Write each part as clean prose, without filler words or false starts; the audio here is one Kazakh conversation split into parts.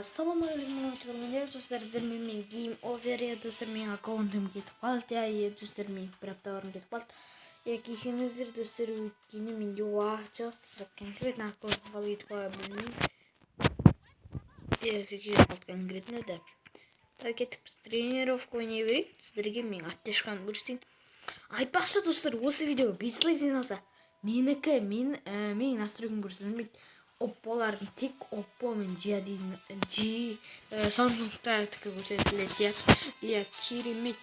Ассалаумағалейкум warahmatullahi достар, мен гейм овер достар, менің аккаунтым кетіп қалды. Достар, мен бір апта бұрын кетіп қалды. Кешіріңіздер достар, өйткені менде уақыт жоқ. Конкретно аккаунтым қалай кетіп қалғанын білмеймін. Кетіп қалды конкретно, да. Кетіп тренировка ойнай берейік. Сіздерге мен аттешканы көрсетейін. Айтпақшы достар, осы видеоға 5 лайк жиналса, менің настройым көрсетілмейді. Oppo'ların tek Oppo мен G Samsung'тардікі көрсетіледі. Я керемет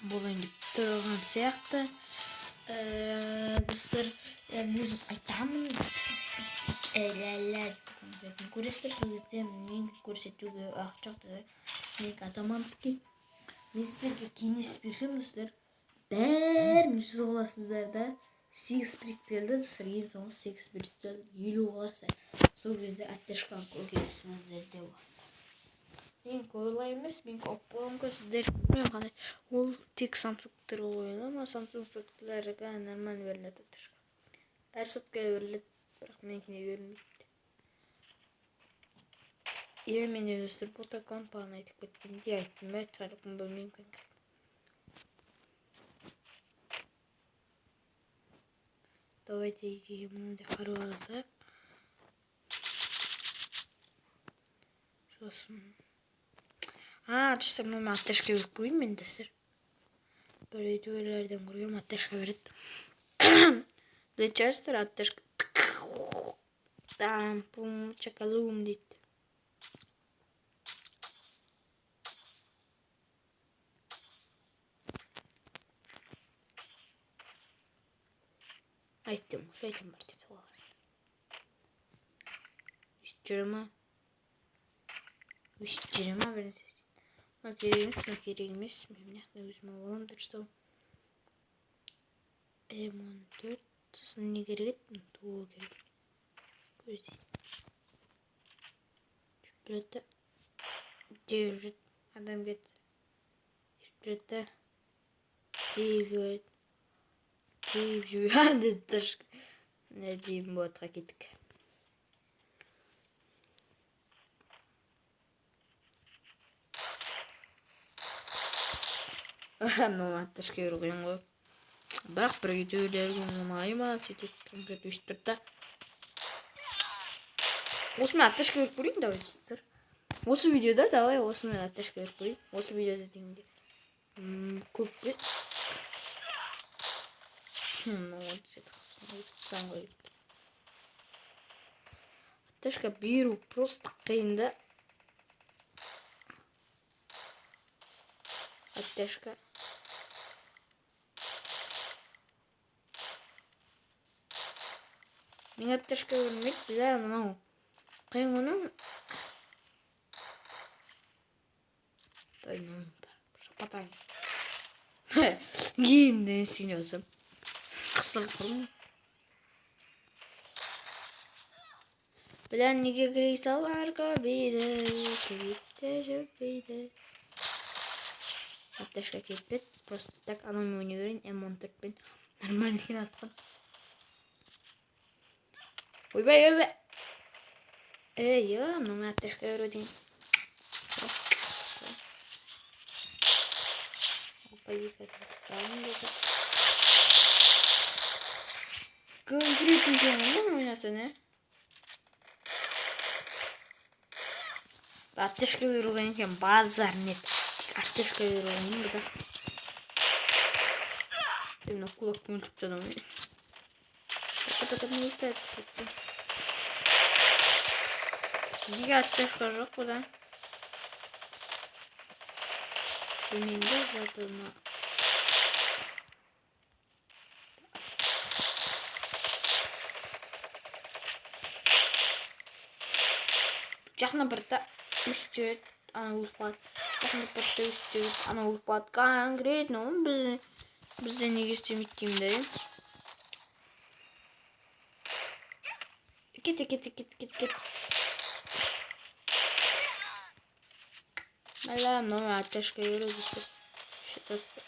болайын деп тұрған сияқты. Достар, өзім айтамын. Көресіздер, сол кезде мен көрсетуге уақыт жоқ. Мен атаманский. Мен сіздерге кеңес берсем, достар, бәрін жүз оласыздар да. 8 бриттерді достар, ең соңғы 8 бриттерді 50 оласа. Сол кезде аттешканы көргенсіздер де болады. Мен көйлай емес, мен Oppo'нан көсіздер. Мен қандай, ол тек Samsung'тар ойылы ма? Samsung'тарға нормально беріледі аттешка. Әр сотқа беріледі, бірақ менікіне берілмейді. Менде достар, бұл аккаунт бағын айтып кеткенде айттым ба, тарихын білмеймін конкретно. Давайте мынандай қару алсақ. Сосын. Достар, мен аттешка беріп көрейін мен достар. Бір видеолерден көргенім аттешка береді. Достар, аттешка. Там, пум, чакалум дейді. Айтым бар деп соғасын. Үш жиырма бірінші. Мына керек емес. Мен өзім алам дұрыстау. M14. Сосын не керек еді? Туы керек. Көздейді. Шүпіреті. 900 адам кетті. Шүпіреті. 900. Деді тұршық. Не деймін болатқа кеттік. Мынау аттешка берген ғой. Бірақ бір видеолердің ұнай ма? Сөйтіп конкрет өшіп тұрды. Осымен аттешка беріп көрейін, давай достар. Осы видеода давай осымен аттешка беріп көрейін. Осы видеода дегенде көп бет. Аттешка беру просто қиын да. Аттешка. Мен аттешка бермейді, бля, мынау. Қиын оның. Дайным бар. Шапатайын. Кейінді сенесім. Қысылып тұрмын. Бля, неге крисалар көбейді, көбейді жөбейді. Аттешка кетпеді. Просто так анаумен ойнай берейін. M14 пен нормально деген атқан. Ойбай. Мынау аттешка беру дейін. Конкретно жеңін ойнасы, не? Аттешка беру ғайын кен базар нет. Аттешка беру ғайын бұда. Мына кулакпен өлтіп жадам. Потом не естается прийти. Неге аттешка жоқ бұда? Білмеймін де затына. Жақына бірді үш жет, ана өліп қады. Жақына бірді үш жет, ана өліп қады. Конкретно, бізде неге істемейді деймін де. Кет. Мәлі, мынау аттешка береді. Шетатты.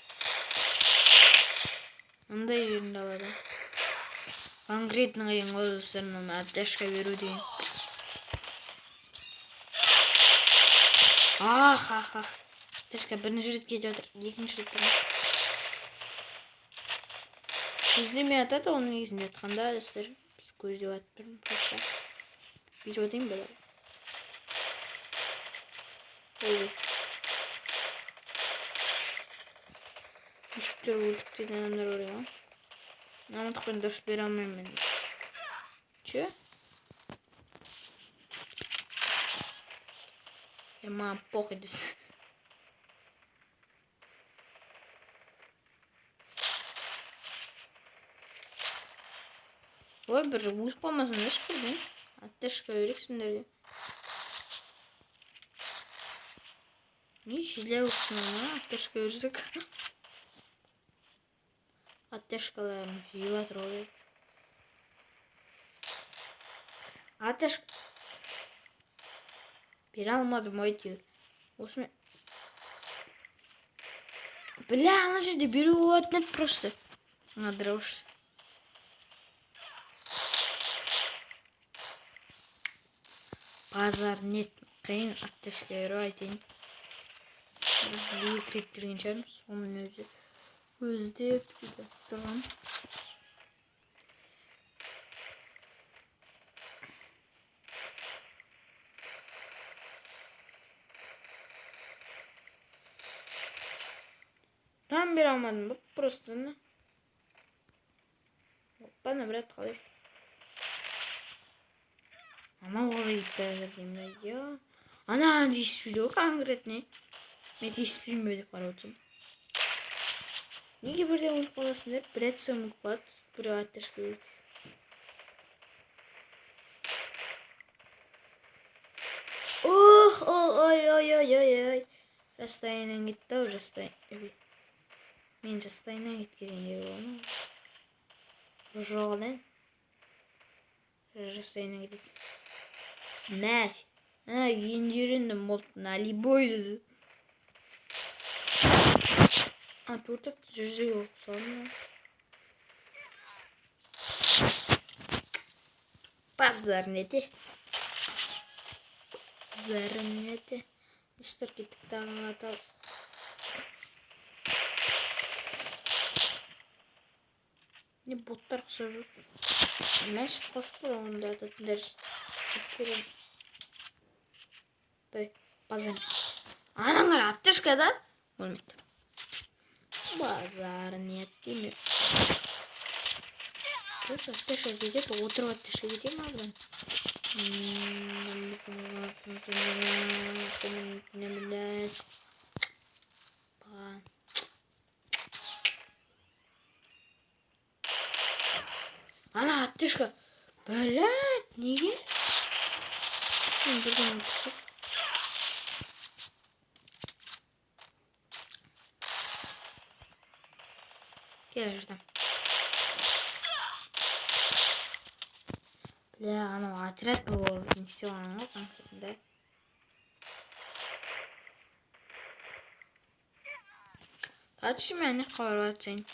Мындай жерінде алады. Конкретно қиын ғой достар, мынау аттешка беру дейін. Ah. Ateşka birinci rit geçiyor. İkinci rit tamam. Gözlemeye atat onun izin yatkanda ısır. Biz gözlüğü atırım. Bir odayım böyle. Öyle. Müşteri bulduk diyenler oraya. Ama ben ders veremem ben. Çö? Ama pokidis. Ой, bir uyuşmamasın hiç bildin. Ateş görürsünler diye. Niye jile olsun ama ateş görürsük. Ateş kalarmış. Yılatır oluyor. Ateş. Bir almadım o diyor. Osman. Бля, она же берет нет просто. Надрожься. Pazar net kıyın ateşleri aytayın. Bir kret bir geçerim. Onun özde tamam. Tam bir almadım bu prostunu. Bana biraz kalır. Ama oraya gitmeye ya. Ana hiçbir yok konkretne. Ben hiç bilmiyordum parotum. Niye böyle olup olasınlar? Bret samuk bat. Buraya ateş koydu. Ой. Расстояние gitti o расстояние. Men расстояние gittiğin yer olmuş. Жоғален. Расстояние gitti. Мәш. Ha, yendiğinde moltuna liboydu. А тут так жил, sonra. Pazar neti. Zarneti. Üstler gittik dağına. Ne botlar kısırır. Meş koş buramda da ders. Çıkıyorum. Day. Pazar. Anamlar ateş kadar. Olmadı. Pazar neti mi? Просто ateşe gidip otur ateşe gideyim ablan. Ana ateşe böyle niye? Gel şuradan. Ya ana atiret bu inşallah kanka. Açayım yani kahvaltıyım.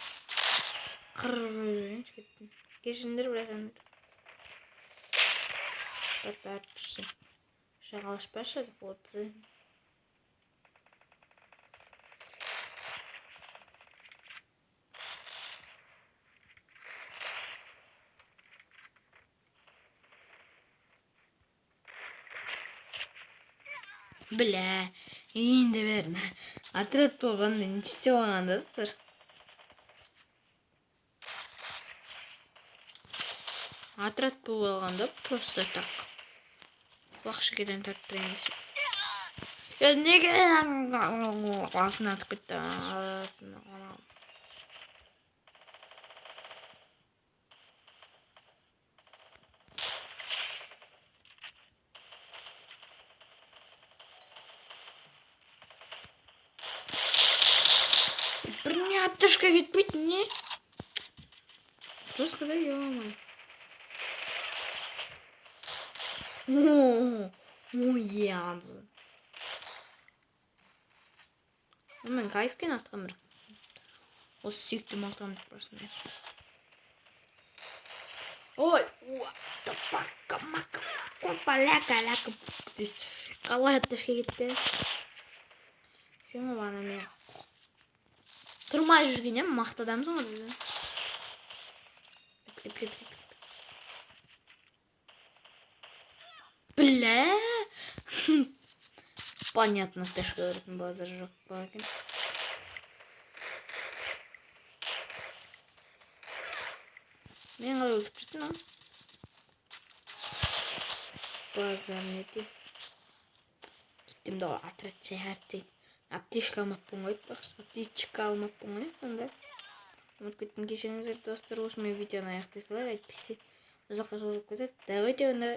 Kırırırırın çıktım. Geçindir bırakın. Baklar düşsün. Şakalış başladı bu otuzı. Bile. Yine verme. Atiret babanın içi o andasıdır. Atiret bu olanda просто так. Лахшы kedен tarttırayım. Ya ne gelen ağzına atıp gitti. Bir ateşe gitmedi ne? Çok kadar yalan. Yaz. Hemen kayıfken atlamır. O siktim atlamır burasını. Oy, what the fuck? Kamak. Kompa laka. Allah ateşe gitti. сен бана мен тұрмай жүрген ем мақты адамсың ғой сіз. Бля. Понятно, ты что говорит, базар жоқ па екен. Мен қалай өлтіп жүрдім, базар неде. Кеттім да отряд шәһәрде. Аптечка алмаппын ғой, аптечка алмаппын ғой, сонда. Ұмытып кеттім, кешіріңіздер достар, осымен видеоны аяқтай салайық, әйтпесе ұзаққа созылып кетеді. Давайте онда